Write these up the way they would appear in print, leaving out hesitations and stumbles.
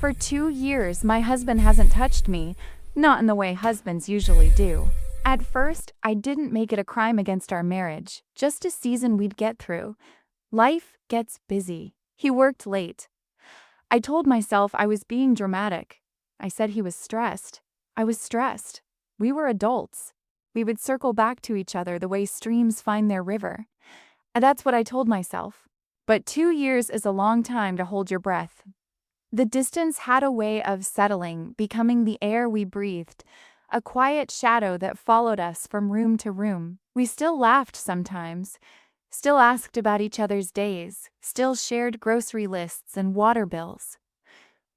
For 2 years, my husband hasn't touched me, not in the way husbands usually do. At first, I didn't make it a crime against our marriage, just a season we'd get through. Life gets busy. He worked late. I told myself I was being dramatic. I said he was stressed. I was stressed. We were adults. We would circle back to each other the way streams find their river. And that's what I told myself. But 2 years is a long time to hold your breath. The distance had a way of settling, becoming the air we breathed, a quiet shadow that followed us from room to room. We still laughed sometimes, still asked about each other's days, still shared grocery lists and water bills.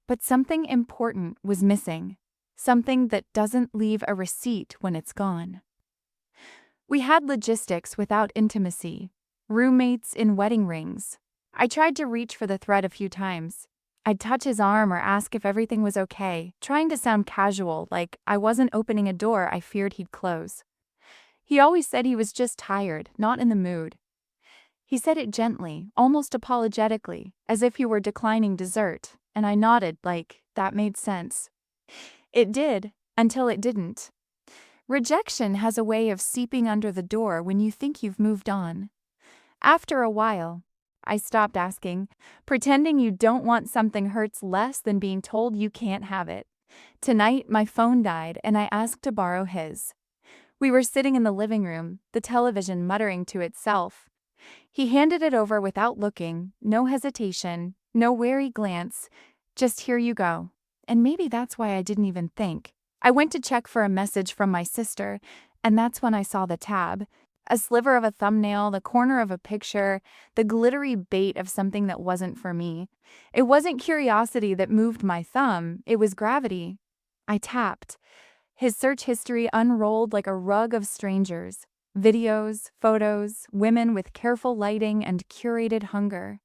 But something important was missing, something that doesn't leave a receipt when it's gone. We had logistics without intimacy, roommates in wedding rings. I tried to reach for the thread a few times. I'd touch his arm or ask if everything was okay, trying to sound casual, like I wasn't opening a door I feared he'd close. He always said he was just tired, not in the mood. He said it gently, almost apologetically, as if he were declining dessert, and I nodded like that made sense. It did, until it didn't. Rejection has a way of seeping under the door when you think you've moved on. After a while, I stopped asking. Pretending you don't want something hurts less than being told you can't have it. Tonight, my phone died and I asked to borrow his. We were sitting in the living room, the television muttering to itself. He handed it over without looking, no hesitation, no wary glance, just here you go. And maybe that's why I didn't even think. I went to check for a message from my sister, and that's when I saw the tab. A sliver of a thumbnail, the corner of a picture, the glittery bait of something that wasn't for me. It wasn't curiosity that moved my thumb, it was gravity. I tapped. His search history unrolled like a rug of strangers. Videos, photos, women with careful lighting and curated hunger.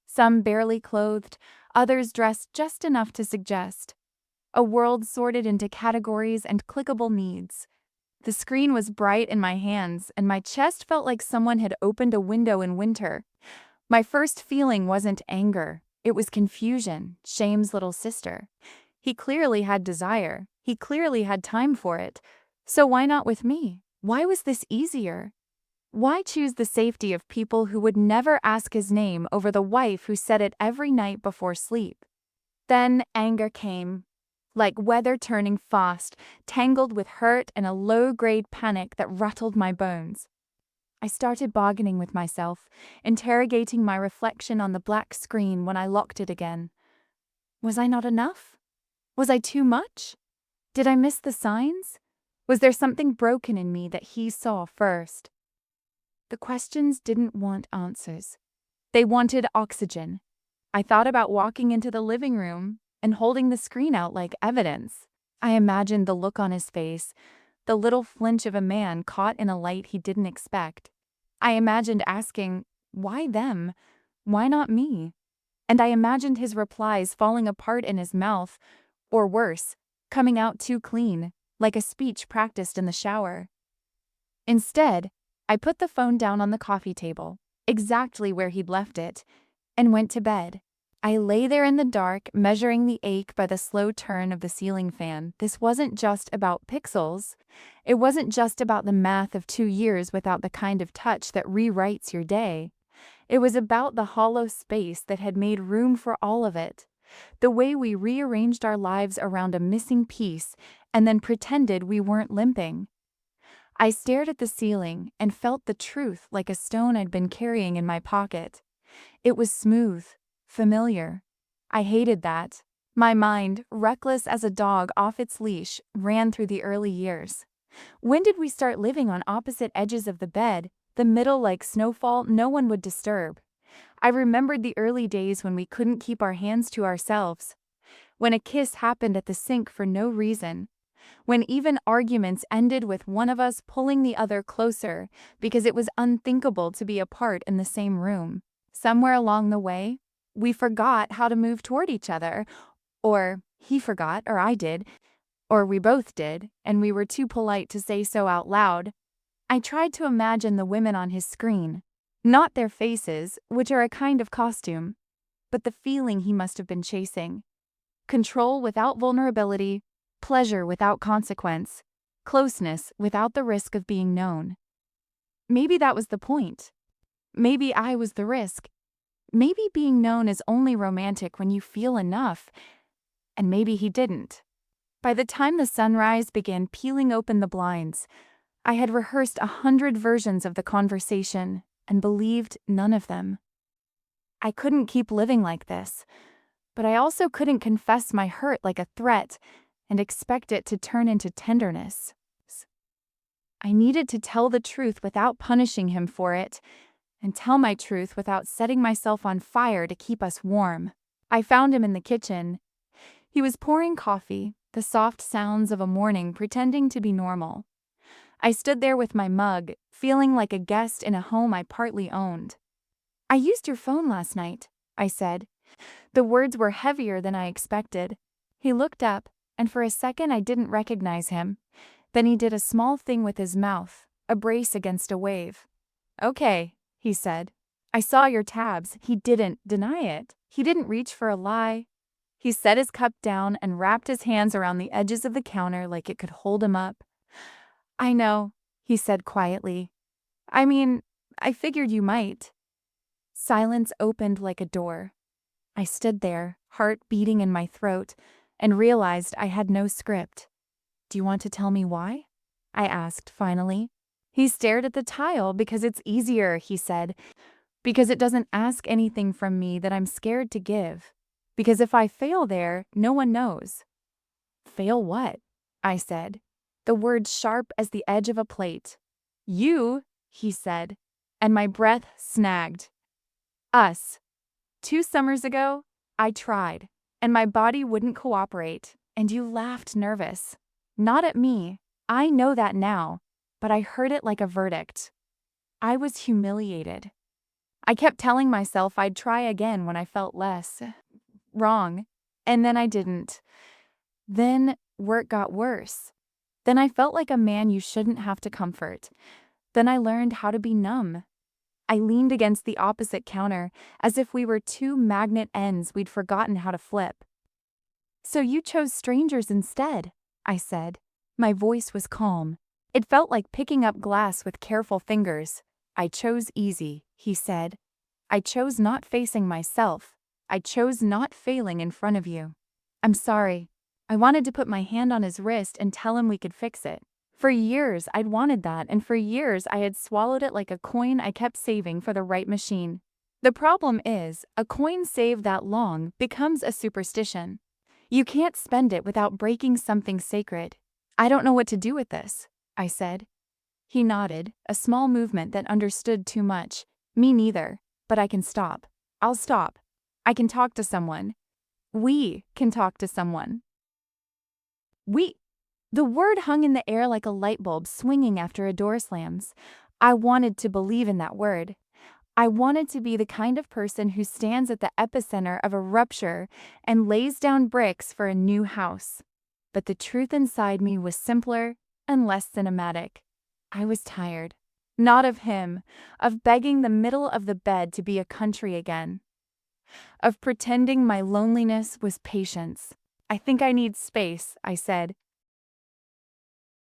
Some barely clothed, others dressed just enough to suggest. A world sorted into categories and clickable needs. The screen was bright in my hands, and my chest felt like someone had opened a window in winter. My first feeling wasn't anger. It was confusion, shame's little sister. He clearly had desire. He clearly had time for it. So why not with me? Why was this easier? Why choose the safety of people who would never ask his name over the wife who said it every night before sleep? Then anger came. Like weather turning fast, tangled with hurt and a low-grade panic that rattled my bones. I started bargaining with myself, interrogating my reflection on the black screen when I locked it again. Was I not enough? Was I too much? Did I miss the signs? Was there something broken in me that he saw first? The questions didn't want answers. They wanted oxygen. I thought about walking into the living room and holding the screen out like evidence. I imagined the look on his face, the little flinch of a man caught in a light he didn't expect. I imagined asking, why them? Why not me? And I imagined his replies falling apart in his mouth, or worse, coming out too clean, like a speech practiced in the shower. Instead, I put the phone down on the coffee table, exactly where he'd left it, and went to bed. I lay there in the dark, measuring the ache by the slow turn of the ceiling fan. This wasn't just about pixels. It wasn't just about the math of 2 years without the kind of touch that rewrites your day. It was about the hollow space that had made room for all of it. The way we rearranged our lives around a missing piece and then pretended we weren't limping. I stared at the ceiling and felt the truth like a stone I'd been carrying in my pocket. It was smooth. Familiar. I hated that. My mind, reckless as a dog off its leash, ran through the early years. When did we start living on opposite edges of the bed, the middle like snowfall no one would disturb? I remembered the early days when we couldn't keep our hands to ourselves. When a kiss happened at the sink for no reason. When even arguments ended with one of us pulling the other closer because it was unthinkable to be apart in the same room. Somewhere along the way, we forgot how to move toward each other, or he forgot, or I did, or we both did, and we were too polite to say so out loud. I tried to imagine the women on his screen, not their faces, which are a kind of costume, but the feeling he must have been chasing. control without vulnerability, pleasure without consequence, closeness without the risk of being known. Maybe that was the point. Maybe I was the risk. Maybe being known is only romantic when you feel enough, and maybe he didn't. By the time the sunrise began peeling open the blinds, I had rehearsed 100 versions of the conversation and believed none of them. I couldn't keep living like this, but I also couldn't confess my hurt like a threat and expect it to turn into tenderness. I needed to tell the truth without punishing him for it, and tell my truth without setting myself on fire to keep us warm. I found him in the kitchen. He was pouring coffee, the soft sounds of a morning pretending to be normal. I stood there with my mug, feeling like a guest in a home I partly owned. "I used your phone last night," I said. The words were heavier than I expected. He looked up, and for a second I didn't recognize him. Then he did a small thing with his mouth, a brace against a wave. "Okay," he said. "I saw your tabs." He didn't deny it. He didn't reach for a lie. He set his cup down and wrapped his hands around the edges of the counter like it could hold him up. "I know," he said quietly. "I mean, I figured you might." Silence opened like a door. I stood there, heart beating in my throat, and realized I had no script. "Do you want to tell me why?" I asked finally. He stared at the tile. "Because it's easier," he said. "Because it doesn't ask anything from me that I'm scared to give. Because if I fail there, no one knows." "Fail what?" I said, the words sharp as the edge of a plate. "You," he said, and my breath snagged. "Us. 2 summers ago, I tried, and my body wouldn't cooperate, and you laughed nervous. Not at me. I know that now, but I heard it like a verdict. I was humiliated. I kept telling myself I'd try again when I felt less wrong, and then I didn't. Then work got worse. Then I felt like a man you shouldn't have to comfort. Then I learned how to be numb. I leaned against the opposite counter, as if we were 2 magnet ends we'd forgotten how to flip. "So you chose strangers instead," I said. My voice was calm. It felt like picking up glass with careful fingers. "I chose easy," he said. "I chose not facing myself. I chose not failing in front of you." "I'm sorry." I wanted to put my hand on his wrist and tell him we could fix it. For years, I'd wanted that, and for years I had swallowed it like a coin I kept saving for the right machine. The problem is, a coin saved that long becomes a superstition. You can't spend it without breaking something sacred. "I don't know what to do with this," I said. He nodded, a small movement that understood too much. "Me neither, but I can stop. I'll stop. I can talk to someone. We can talk to someone." We. The word hung in the air like a light bulb swinging after a door slams. I wanted to believe in that word. I wanted to be the kind of person who stands at the epicenter of a rupture and lays down bricks for a new house. But the truth inside me was simpler and less cinematic. I was tired. Not of him, of begging the middle of the bed to be a country again. Of pretending my loneliness was patience. "I think I need space," I said.